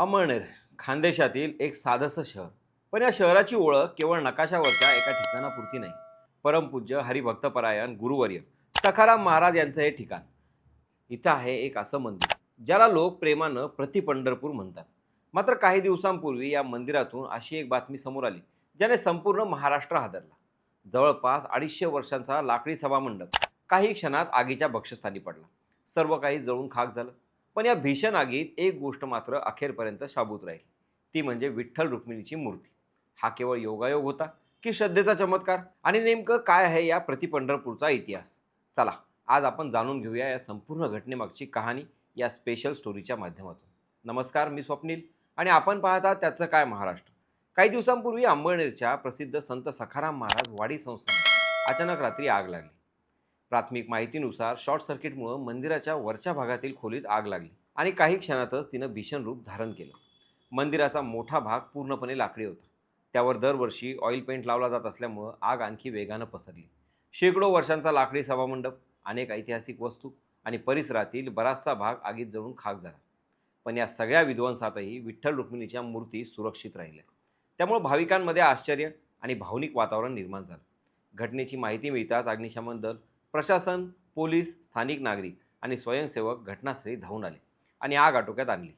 अमळनेर खानदेशातील एक साधंसं शहर. पण या शहराची ओळख केवळ नकाशावरच्या एका ठिकाणापुरती नाही. परमपूज्य हरिभक्तपरायण गुरुवर्य सखाराम महाराज यांचं हे ठिकाण. इथं आहे एक असं मंदिर ज्याला लोक प्रेमानं प्रति पंढरपूर म्हणतात. मात्र काही दिवसांपूर्वी या मंदिरातून अशी एक बातमी समोर आली ज्याने संपूर्ण महाराष्ट्र हादरला. जवळपास 250 वर्षांचा लाकडी सभामंडप काही क्षणात आगीच्या भक्षस्थानी पडला. सर्व काही जळून खाक झालं. पण या भीषण आगीत एक गोष्ट मात्र अखेरपर्यंत शाबूत राहील. ती म्हणजे विठ्ठल रुक्मिणीची मूर्ती. हा केवळ योगायोग होता की श्रद्धेचा चमत्कार? आणि नेमकं काय आहे या प्रति पंढरपूरचा इतिहास? चला, आज आपण जाणून घेऊया या संपूर्ण घटनेमागची कहाणी या स्पेशल स्टोरीच्या माध्यमातून. नमस्कार, मी स्वप्नील आणि आपण पाहता त्याचं काय महाराष्ट्र. काही दिवसांपूर्वी अंबळनेरच्या प्रसिद्ध संत सखाराम महाराज वाडी संस्थानात अचानक रात्री आग लागली. प्राथमिक माहितीनुसार शॉर्ट सर्किटमुळे मंदिराच्या वरच्या भागातील खोलीत आग लागली आणि काही क्षणातच तिनं भीषण रूप धारण केलं. मंदिराचा मोठा भाग पूर्णपणे लाकडी होता. त्यावर दरवर्षी ऑइल पेंट लावला जात असल्यामुळं आग आणखी वेगानं पसरली. शेकडो वर्षांचा लाकडी सभामंडप, अनेक ऐतिहासिक वस्तू आणि परिसरातील बराचसा भाग आगीत जळून खाक झाला. पण या सगळ्या विध्वंसातही विठ्ठल रुक्मिणीच्या मूर्ती सुरक्षित राहिल्या. त्यामुळे भाविकांमध्ये आश्चर्य आणि भावनिक वातावरण निर्माण झालं. घटनेची माहिती मिळताच अग्निशमन दल, प्रशासन, पोलीस, स्थानिक नागरिक आणि स्वयंसेवक घटनास्थळी धावून आले आणि आग आटोक्यात आणली.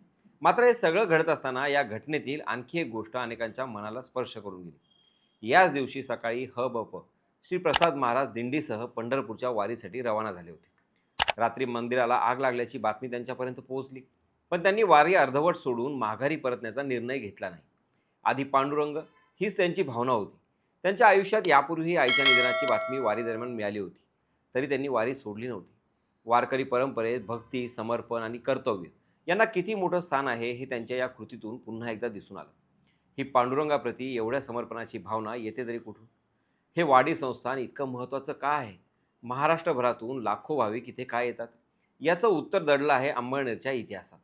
मात्र हे सगळं घडत असताना या घटनेतील आणखी एक गोष्ट अनेकांच्या मनाला स्पर्श करून गेली. याच दिवशी सकाळी ह.ब.प. श्री प्रसाद महाराज दिंडीसह पंढरपूरच्या वारीसाठी रवाना झाले होते. रात्री मंदिराला आग लागल्याची बातमी त्यांच्यापर्यंत पोहोचली, पण त्यांनी वारी अर्धवट सोडून माघारी परतण्याचा निर्णय घेतला नाही. आधी पांडुरंग हीच त्यांची भावना होती. त्यांच्या आयुष्यात यापूर्वीही आईच्या निधनाची बातमी वारी दरम्यान मिळाली होती, तरी त्यांनी वारी सोडली नव्हती. वारकरी परंपरेत भक्ती, समर्पण आणि कर्तव्य यांना किती मोठं स्थान आहे हे त्यांच्या या कृतीतून पुन्हा एकदा दिसून आलं. ही पांडुरंगाप्रती एवढ्या समर्पणाची भावना येते तरी कुठून? हे वाडी संस्थान इतकं महत्त्वाचं का आहे? महाराष्ट्रभरातून लाखो भाविक इथे काय येतात? याचं उत्तर दडलं आहे अंबळनेरच्या इतिहासात.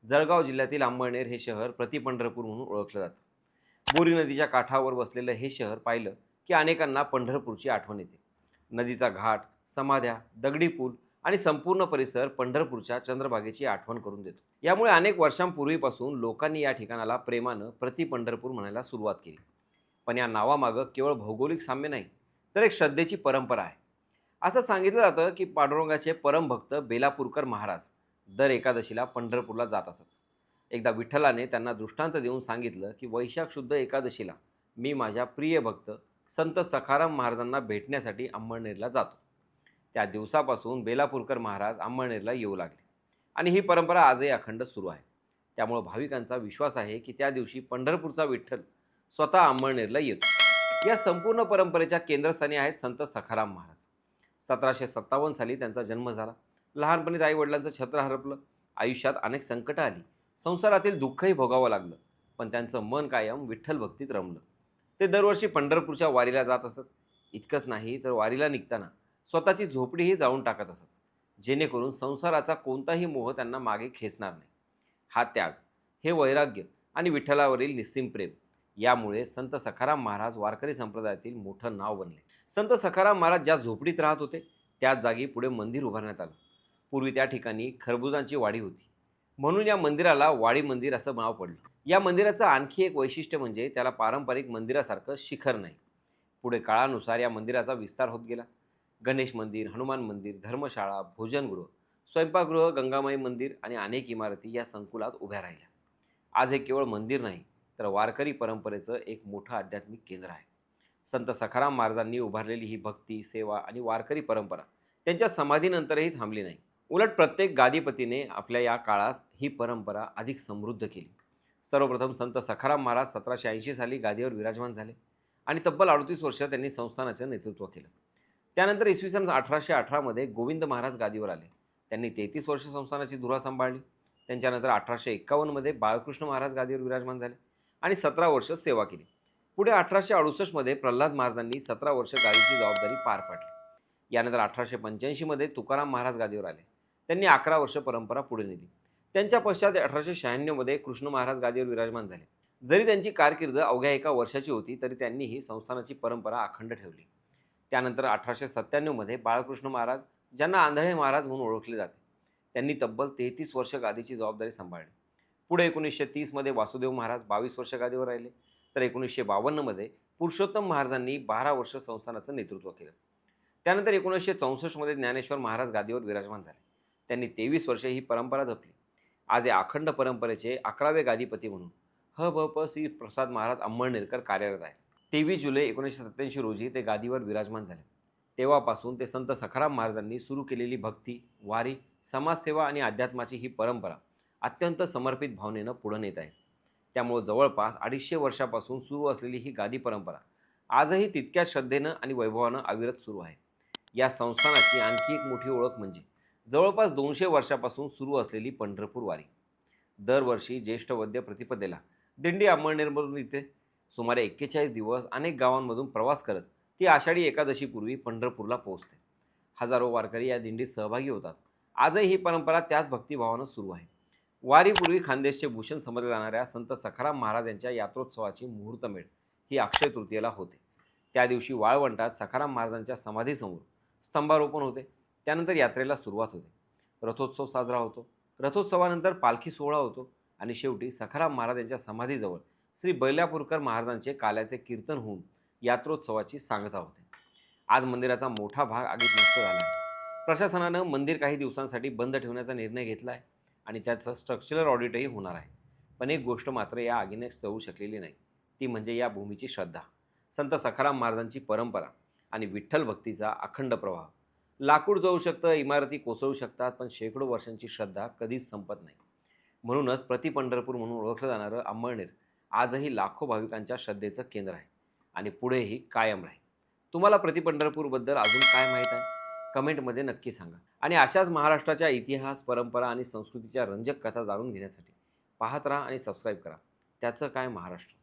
जळगाव जिल्ह्यातील अंबळनेर हे शहर प्रति पंढरपूर म्हणून ओळखलं जातं. बोरी नदीच्या काठावर बसलेलं हे शहर पाहिलं की अनेकांना पंढरपूरची आठवण येते. नदीचा घाट, समाध्या, दगडी पूल आणि संपूर्ण परिसर पंढरपूरच्या चंद्रभागेची आठवण करून देतो. यामुळे अनेक वर्षांपूर्वीपासून लोकांनी या ठिकाणाला प्रेमानं प्रति पंढरपूर म्हणायला सुरुवात केली. पण या नावामागं केवळ भौगोलिक साम्य नाही, तर एक श्रद्धेची परंपरा आहे. असं सांगितलं जातं की पांडुरंगाचे परमभक्त बेलापूरकर महाराज दर एकादशीला पंढरपूरला जात असत. एकदा विठ्ठलाने त्यांना दृष्टांत देऊन सांगितलं की वैशाख शुद्ध एकादशीला मी माझ्या प्रिय भक्त संत सखाराम महाराजांना भेटण्यासाठी अंबळनेरला जातो. त्या दिवसापासून बेलापूरकर महाराज अंबळनेरला येऊ लागले आणि ही परंपरा आजही अखंड सुरू आहे. त्यामुळे भाविकांचा विश्वास आहे की त्या दिवशी पंढरपूरचा विठ्ठल स्वतः अंबळनेरला येतो. या संपूर्ण परंपरेच्या केंद्रस्थानी आहेत संत सखाराम महाराज. 1757 साली त्यांचा जन्म झाला. लहानपणीच आई वडिलांचं छत्र हरपलं. आयुष्यात अनेक संकटं आली, संसारातील दुःखही भोगावं लागलं, पण त्यांचं मन कायम विठ्ठल भक्तीत रमलं. ते दरवर्षी पंढरपूरच्या वारीला जात असत. इतकंच नाही तर वारीला निघताना स्वतःची झोपडीही जाळून टाकत असत, जेणेकरून संसाराचा कोणताही मोह त्यांना मागे खेचणार नाही. हा त्याग, हे वैराग्य आणि विठ्ठलावरील निस्सीम प्रेम यामुळे संत सखाराम महाराज वारकरी संप्रदायातील मोठं नाव बनले. संत सखाराम महाराज ज्या झोपडीत राहत होते त्याच जागी पुढे मंदिर उभारण्यात आलं. पूर्वी त्या ठिकाणी खरबुजांची वाडी होती, म्हणून या मंदिराला वाडी मंदिर असं नाव पडलं. या मंदिराचं आणखी एक वैशिष्ट्य म्हणजे त्याला पारंपरिक मंदिरासारखं शिखर नाही. पुढे काळानुसार या मंदिराचा विस्तार होत गेला. गणेश मंदिर, हनुमान मंदिर, धर्मशाळा, भोजनगृह, स्वयंपाकगृह, गंगामाई मंदिर आणि अनेक इमारती या संकुलात उभ्या राहिल्या. आज हे केवळ मंदिर नाही, तर वारकरी परंपरेचं एक मोठं आध्यात्मिक केंद्र आहे. संत सखाराम महाराजांनी उभारलेली ही भक्ती, सेवा आणि वारकरी परंपरा त्यांच्या समाधीनंतरही थांबली नाही. उलट प्रत्येक गादीपतीने आपल्या या काळात ही परंपरा अधिक समृद्ध केली. सर्वप्रथम संत सखाराम महाराज 1780 साली गादीवर विराजमान झाले आणि तब्बल 38 वर्ष त्यांनी संस्थानाचं नेतृत्व केलं. त्यानंतर इसवी सन 1818 मध्ये गोविंद महाराज गादीवर आले. त्यांनी 33 वर्ष संस्थानाची धुरा सांभाळली. त्यांच्यानंतर 1851 मध्ये बाळकृष्ण महाराज गादीवर विराजमान झाले आणि 17 वर्ष सेवा केली. पुढे 1868 मध्ये प्रल्हाद महाराजांनी 17 वर्ष गादीची जबाबदारी पार पाडली. यानंतर 1885 मध्ये तुकाराम महाराज गादीवर आले. त्यांनी 11 वर्ष परंपरा पुढे नेली. त्यांच्या पश्चात 1896 मध्ये कृष्ण महाराज गादीवर विराजमान झाले. जरी त्यांची कारकीर्द अवघ्या एका वर्षाची होती, तरी त्यांनी ही संस्थानाची परंपरा अखंड ठेवली. त्यानंतर 1897 मध्ये बाळकृष्ण महाराज, ज्यांना आंधळे महाराज म्हणून ओळखले जाते, त्यांनी तब्बल 33 वर्ष गादीची जबाबदारी सांभाळली. पुढे 1930 मध्ये वासुदेव महाराज 22 वर्ष गादीवर राहिले, तर 1952 मध्ये पुरुषोत्तम महाराजांनी 12 वर्ष संस्थानाचं नेतृत्व केलं. त्यानंतर 1964 मध्ये ज्ञानेश्वर महाराज गादीवर विराजमान झाले. त्यांनी 23 वर्षे ही परंपरा जपली. आज या अखंड परंपरेचे 11वे गादीपती म्हणून ह.भ.प. श्री प्रसाद महाराज अंमळनेरकर कार्यरत आहेत. 23 जुलै 1987 रोजी ते गादीवर विराजमान झाले. तेव्हापासून ते संत सखाराम महाराजांनी सुरू केलेली भक्ती, वारी, समाजसेवा आणि अध्यात्माची ही परंपरा अत्यंत समर्पित भावनेनं पुढे नेत आहे. त्यामुळे जवळपास 250 वर्षापासून सुरू असलेली ही गादी परंपरा आजही तितक्याच श्रद्धेनं आणि वैभवानं अविरत सुरू आहे. या संस्थानाची आणखी एक मोठी ओळख म्हणजे जवळपास 200 वर्षापासून सुरू असलेली पंढरपूर वारी. दरवर्षी ज्येष्ठ वद्य प्रतिपदेला दिंडी अंमळनेरमधून इथे सुमारे 41 दिवस अनेक गावांमधून प्रवास करत ती आषाढी एकादशीपूर्वी पंढरपूरला पोहोचते. हजारो वारकरी या दिंडीत सहभागी होतात. आजही ही परंपरा त्याच भक्तिभावानं सुरू आहे. वारीपूर्वी खानदेशचे भूषण समजले जाणाऱ्या संत सखाराम महाराज यांच्या यात्रोत्सवाची मुहूर्तमेढ ही अक्षय तृतीयेला होते. त्या दिवशी वाळवंटात सखाराम महाराजांच्या समाधीसमोर स्तंभारोपण होते. त्यानंतर यात्रेला सुरुवात होते. रथोत्सव साजरा होतो. रथोत्सवानंतर पालखी सोहळा होतो आणि शेवटी सखाराम महाराज यांच्या समाधीजवळ श्री बैलापूरकर महाराजांचे काल्याचे कीर्तन होऊन यात्रोत्सवाची सांगता होते. आज मंदिराचा मोठा भाग आगीत नष्ट झाला आहे. प्रशासनानं मंदिर काही दिवसांसाठी बंद ठेवण्याचा निर्णय घेतला आहे आणि त्याचं स्ट्रक्चरल ऑडिटही होणार आहे. पण एक गोष्ट मात्र या आगीने जळू शकलेली नाही, ती म्हणजे या भूमीची श्रद्धा, संत सखाराम महाराजांची परंपरा आणि विठ्ठल भक्तीचा अखंड प्रवाह. लाकूड जळू शकतं, इमारती कोसळू शकतात, पण शेकडो वर्षांची श्रद्धा कधीच संपत नाही. म्हणूनच प्रति पंढरपूर म्हणून ओळखलं जाणारं अंमळनेर आजही लाखो भाविकांच्या श्रद्धेचं केंद्र आहे आणि पुढेही कायम राहील. तुम्हाला प्रति पंढरपूरबद्दल अजून काय माहीत आहे? कमेंटमध्ये नक्की सांगा. आणि अशाच महाराष्ट्राच्या इतिहास, परंपरा आणि संस्कृतीच्या रंजक कथा जाणून घेण्यासाठी पाहत राहा आणि सबस्क्राईब करा. त्याचं काय महाराष्ट्र.